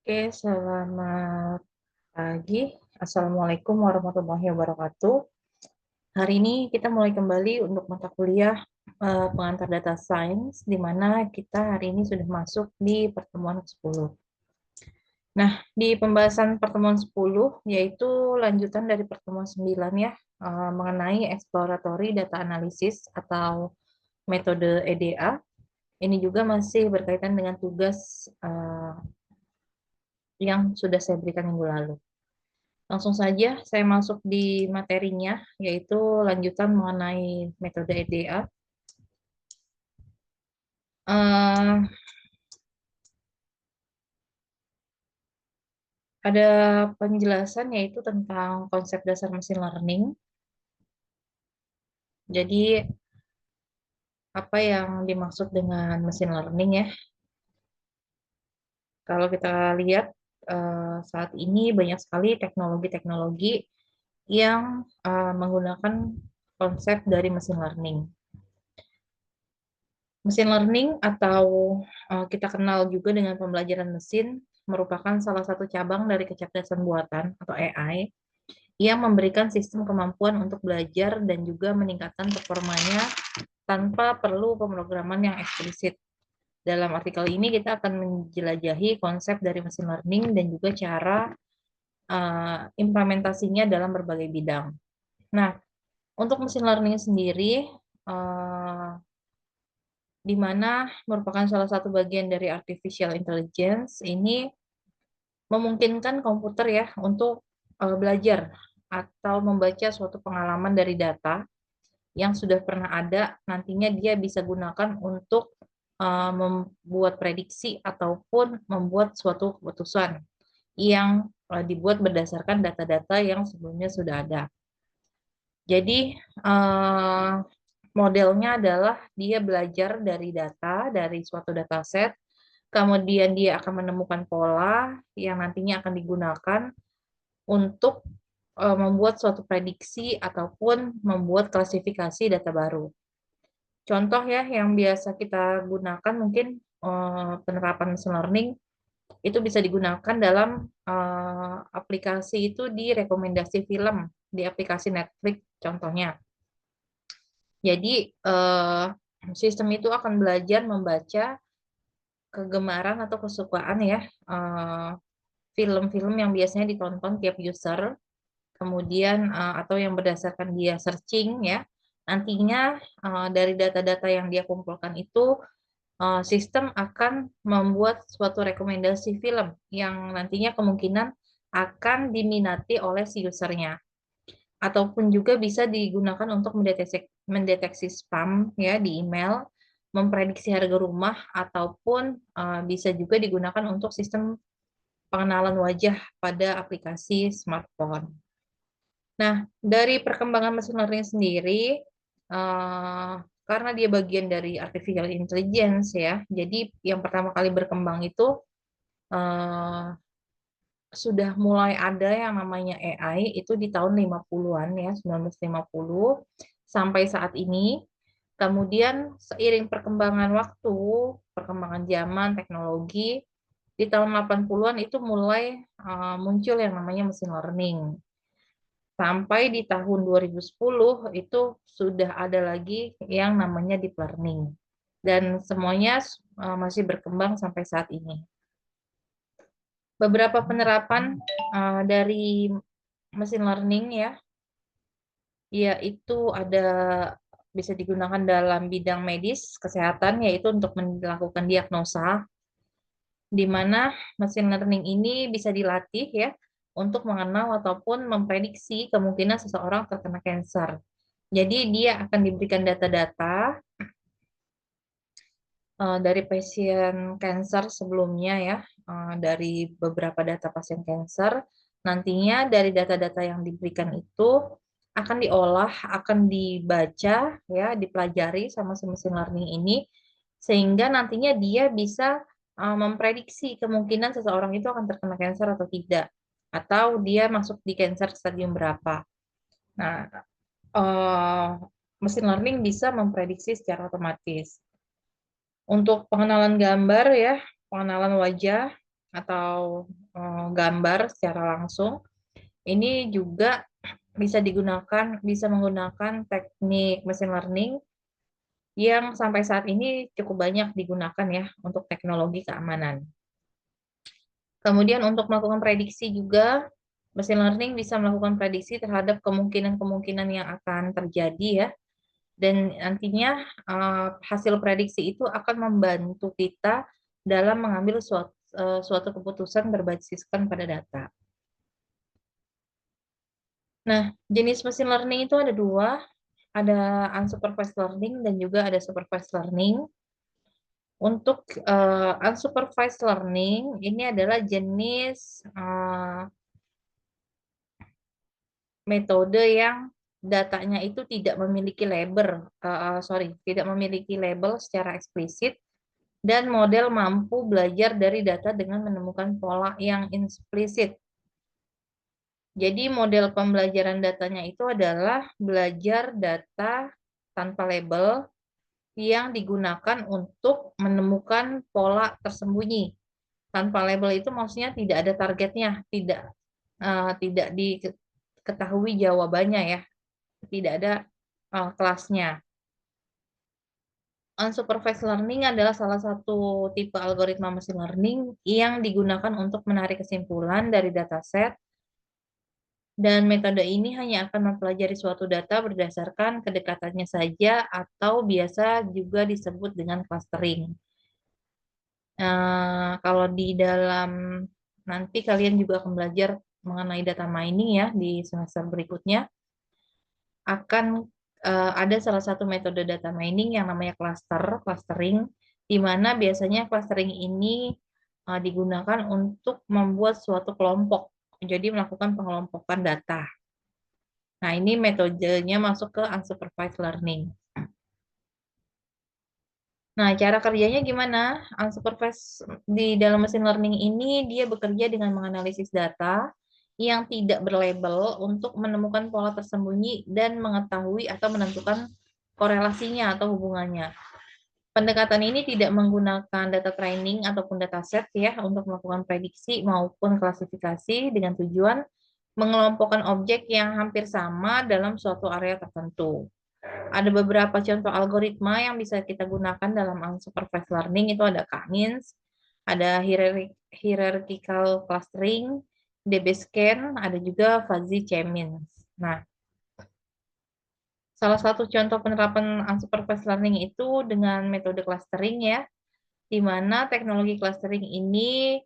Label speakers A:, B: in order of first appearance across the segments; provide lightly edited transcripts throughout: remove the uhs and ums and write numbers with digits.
A: Oke, selamat pagi. Assalamualaikum warahmatullahi wabarakatuh. Hari ini kita mulai kembali untuk mata kuliah pengantar data science, di mana kita hari ini sudah masuk di pertemuan ke-10. Nah, di pembahasan pertemuan 10, yaitu lanjutan dari pertemuan 9 ya, mengenai exploratory data analysis atau metode EDA. Ini juga masih berkaitan dengan tugas yang sudah saya berikan minggu lalu. Langsung saja saya masuk di materinya, yaitu lanjutan mengenai metode EDA. Ada penjelasan yaitu tentang konsep dasar mesin learning. Jadi apa yang dimaksud dengan mesin learning ya? Kalau kita lihat saat ini banyak sekali teknologi-teknologi yang menggunakan konsep dari mesin learning. Mesin learning atau kita kenal juga dengan pembelajaran mesin merupakan salah satu cabang dari kecerdasan buatan atau AI yang memberikan sistem kemampuan untuk belajar dan juga meningkatkan performanya tanpa perlu pemrograman yang eksplisit. Dalam artikel ini kita akan menjelajahi konsep dari mesin learning dan juga cara implementasinya dalam berbagai bidang. Nah, untuk mesin learning sendiri, di mana merupakan salah satu bagian dari artificial intelligence, ini memungkinkan komputer ya untuk belajar atau membaca suatu pengalaman dari data yang sudah pernah ada, nantinya dia bisa gunakan untuk membuat prediksi ataupun membuat suatu keputusan yang dibuat berdasarkan data-data yang sebelumnya sudah ada. Jadi modelnya adalah dia belajar dari data, dari suatu dataset, kemudian dia akan menemukan pola yang nantinya akan digunakan untuk membuat suatu prediksi ataupun membuat klasifikasi data baru. Contoh ya yang biasa kita gunakan mungkin penerapan machine learning itu bisa digunakan dalam aplikasi itu di rekomendasi film di aplikasi Netflix contohnya. Jadi sistem itu akan belajar membaca kegemaran atau kesukaan ya film-film yang biasanya ditonton tiap user, kemudian atau yang berdasarkan dia searching ya. Nantinya dari data-data yang dia kumpulkan itu sistem akan membuat suatu rekomendasi film yang nantinya kemungkinan akan diminati oleh si usernya. Ataupun juga bisa digunakan untuk mendeteksi spam ya di email, memprediksi harga rumah, ataupun bisa juga digunakan untuk sistem pengenalan wajah pada aplikasi smartphone. Nah, dari perkembangan mesin learning sendiri, karena dia bagian dari artificial intelligence ya, jadi yang pertama kali berkembang itu sudah mulai ada yang namanya AI itu di tahun 50-an ya, 1950 sampai saat ini. Kemudian seiring perkembangan waktu, perkembangan zaman, teknologi, di tahun 80-an itu mulai muncul yang namanya mesin learning. Sampai di tahun 2010 itu sudah ada lagi yang namanya deep learning. Dan semuanya masih berkembang sampai saat ini. Beberapa penerapan dari mesin learning ya, yaitu ada bisa digunakan dalam bidang medis, kesehatan, yaitu untuk melakukan diagnosa, di mana mesin learning ini bisa dilatih ya untuk mengenal ataupun memprediksi kemungkinan seseorang terkena kanker. Jadi dia akan diberikan data-data dari pasien kanker sebelumnya ya, dari beberapa data pasien kanker. Nantinya dari data-data yang diberikan itu akan diolah, akan dibaca ya, dipelajari sama si mesin learning ini sehingga nantinya dia bisa memprediksi kemungkinan seseorang itu akan terkena kanker atau tidak, atau dia masuk di kanker stadium berapa. Nah, mesin learning bisa memprediksi secara otomatis. Untuk pengenalan gambar ya, pengenalan wajah, atau gambar secara langsung. Ini juga bisa menggunakan teknik mesin learning yang sampai saat ini cukup banyak digunakan ya untuk teknologi keamanan. Kemudian untuk melakukan prediksi juga, mesin learning bisa melakukan prediksi terhadap kemungkinan-kemungkinan yang akan terjadi ya. Dan nantinya hasil prediksi itu akan membantu kita dalam mengambil suatu keputusan berbasiskan pada data. Nah, jenis mesin learning itu ada dua, ada unsupervised learning dan juga ada supervised learning. Untuk unsupervised learning ini adalah jenis metode yang datanya itu tidak memiliki tidak memiliki label secara eksplisit dan model mampu belajar dari data dengan menemukan pola yang implisit. Jadi model pembelajaran datanya itu adalah belajar data tanpa label yang digunakan untuk menemukan pola tersembunyi. Tanpa label itu maksudnya tidak ada targetnya, tidak diketahui jawabannya ya, tidak ada kelasnya. Unsupervised learning adalah salah satu tipe algoritma machine learning yang digunakan untuk menarik kesimpulan dari dataset, dan metode ini hanya akan mempelajari suatu data berdasarkan kedekatannya saja atau biasa juga disebut dengan clustering. Kalau di dalam nanti kalian juga akan belajar mengenai data mining ya di semester berikutnya, akan ada salah satu metode data mining yang namanya clustering, di mana biasanya clustering ini digunakan untuk membuat suatu kelompok, jadi melakukan pengelompokan data. Nah, ini metodenya masuk ke unsupervised learning. Nah, cara kerjanya gimana? Unsupervised di dalam mesin learning ini dia bekerja dengan menganalisis data yang tidak berlabel untuk menemukan pola tersembunyi dan mengetahui atau menentukan korelasinya atau hubungannya. Pendekatan ini tidak menggunakan data training ataupun dataset ya untuk melakukan prediksi maupun klasifikasi dengan tujuan mengelompokkan objek yang hampir sama dalam suatu area tertentu. Ada beberapa contoh algoritma yang bisa kita gunakan dalam unsupervised learning, itu ada K-means, ada hierarchical clustering, DB-scan, ada juga fuzzy K-means. Nah, salah satu contoh penerapan unsupervised learning itu dengan metode clustering ya, di mana teknologi clustering ini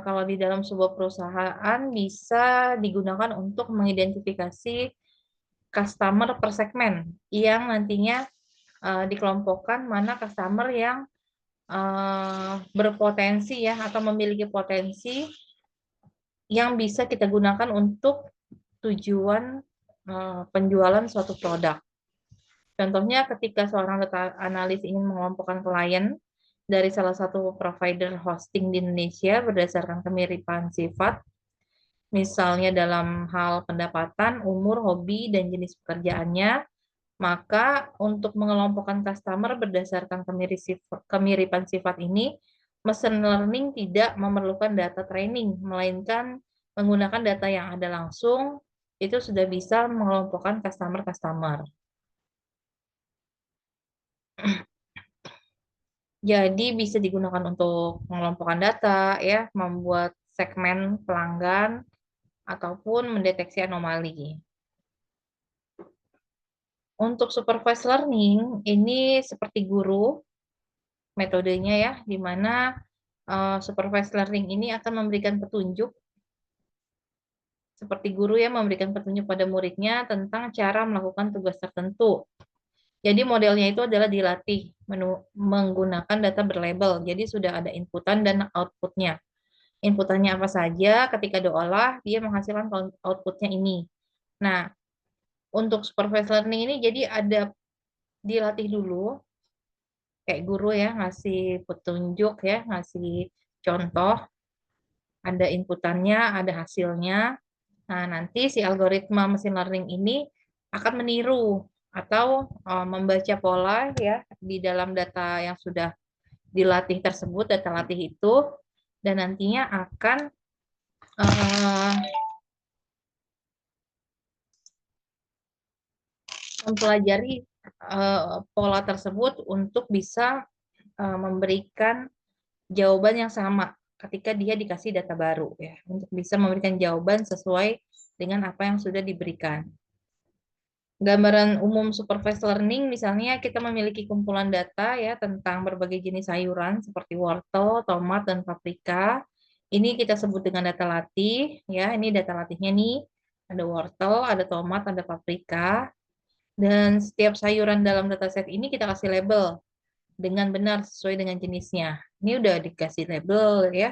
A: kalau di dalam sebuah perusahaan bisa digunakan untuk mengidentifikasi customer per segmen yang nantinya dikelompokkan mana customer yang berpotensi ya atau memiliki potensi yang bisa kita gunakan untuk tujuan penjualan suatu produk. Contohnya ketika seorang data analis ingin mengelompokkan klien dari salah satu provider hosting di Indonesia berdasarkan kemiripan sifat, misalnya dalam hal pendapatan, umur, hobi, dan jenis pekerjaannya, maka untuk mengelompokkan customer berdasarkan kemiripan sifat ini, machine learning tidak memerlukan data training, melainkan menggunakan data yang ada langsung, itu sudah bisa mengelompokkan customer-customer. Jadi bisa digunakan untuk mengelompokkan data, ya, membuat segmen pelanggan, ataupun mendeteksi anomali. Untuk supervised learning, ini seperti guru metodenya ya, di mana supervised learning ini akan memberikan petunjuk seperti guru yang memberikan petunjuk pada muridnya tentang cara melakukan tugas tertentu. Jadi modelnya itu adalah dilatih menggunakan data berlabel. Jadi sudah ada inputan dan outputnya. Inputannya apa saja, ketika diolah dia menghasilkan outputnya ini. Nah, untuk supervised learning ini jadi ada dilatih dulu kayak guru ya, ngasih petunjuk ya, ngasih contoh, ada inputannya, ada hasilnya. Nah, nanti si algoritma mesin learning ini akan meniru atau membaca pola ya di dalam data yang sudah dilatih tersebut, data latih itu, dan nantinya akan eh, mempelajari pola tersebut untuk bisa memberikan jawaban yang sama ketika dia dikasih data baru ya, untuk bisa memberikan jawaban sesuai dengan apa yang sudah diberikan. Gambaran umum supervised learning misalnya kita memiliki kumpulan data ya tentang berbagai jenis sayuran seperti wortel, tomat, dan paprika. Ini kita sebut dengan data latih ya. Ini data latihnya nih. Ada wortel, ada tomat, ada paprika. Dan setiap sayuran dalam dataset ini kita kasih label dengan benar sesuai dengan jenisnya. Ini udah dikasih label ya.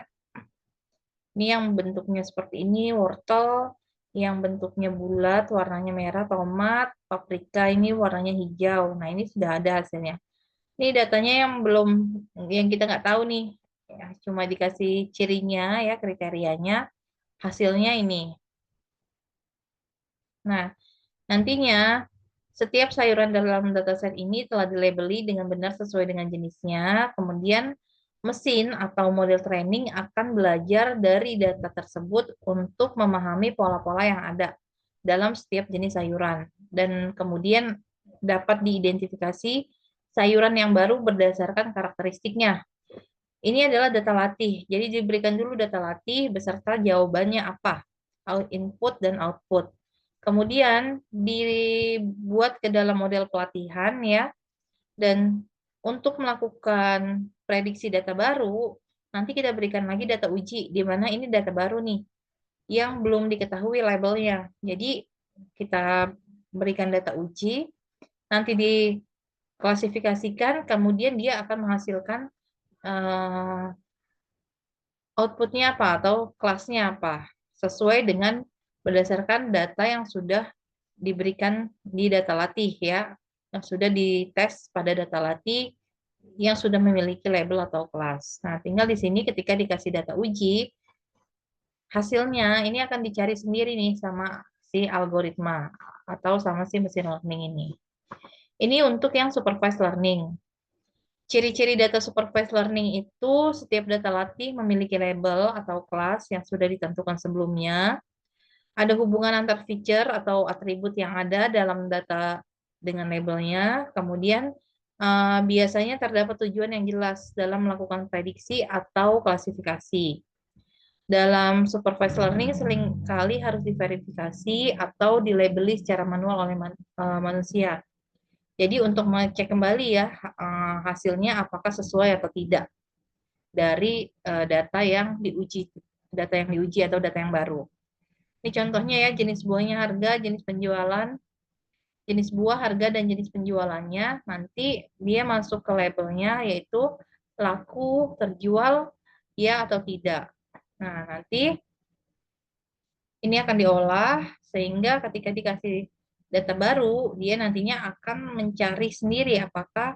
A: Ini yang bentuknya seperti ini, wortel, yang bentuknya bulat, warnanya merah, tomat, paprika ini warnanya hijau. Nah, ini sudah ada hasilnya. Ini datanya yang belum, yang kita nggak tahu nih. Ya, cuma dikasih cirinya ya, kriterianya. Hasilnya ini. Nah, nantinya setiap sayuran dalam dataset ini telah dilabeli dengan benar sesuai dengan jenisnya. Kemudian mesin atau model training akan belajar dari data tersebut untuk memahami pola-pola yang ada dalam setiap jenis sayuran. Dan kemudian dapat diidentifikasi sayuran yang baru berdasarkan karakteristiknya. Ini adalah data latih. Jadi diberikan dulu data latih beserta jawabannya apa, input dan output. Kemudian dibuat ke dalam model pelatihan ya, dan untuk melakukan prediksi data baru, nanti kita berikan lagi data uji, di mana ini data baru nih, yang belum diketahui labelnya. Jadi kita berikan data uji, nanti diklasifikasikan, kemudian dia akan menghasilkan eh, outputnya apa atau kelasnya apa, sesuai dengan berdasarkan data yang sudah diberikan di data latih ya, yang sudah dites pada data latih yang sudah memiliki label atau kelas. Nah, tinggal di sini ketika dikasih data uji, hasilnya ini akan dicari sendiri nih sama si algoritma atau sama si mesin learning ini. Ini untuk yang supervised learning. Ciri-ciri data supervised learning itu setiap data latih memiliki label atau kelas yang sudah ditentukan sebelumnya. Ada hubungan antar feature atau atribut yang ada dalam data dengan labelnya. Kemudian biasanya terdapat tujuan yang jelas dalam melakukan prediksi atau klasifikasi. Dalam supervised learning seringkali harus diverifikasi atau dilabeli secara manual oleh manusia. Jadi untuk mengecek kembali ya hasilnya apakah sesuai atau tidak dari data yang diuji atau data yang baru. Ini contohnya ya, jenis buahnya, harga, jenis penjualan, jenis buah, harga, dan jenis penjualannya. Nanti dia masuk ke labelnya yaitu laku, terjual, ya atau tidak. Nah, nanti ini akan diolah sehingga ketika dikasih data baru, dia nantinya akan mencari sendiri apakah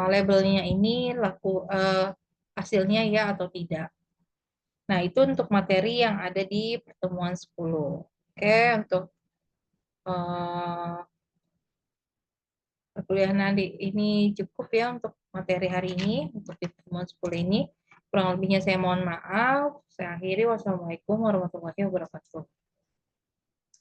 A: labelnya ini laku hasilnya ya atau tidak. Nah, itu untuk materi yang ada di pertemuan 10. Oke, untuk perkuliahan ini cukup ya untuk materi hari ini, untuk di pertemuan 10 ini. Kurang lebihnya saya mohon maaf. Saya akhiri. Wassalamualaikum warahmatullahi wabarakatuh.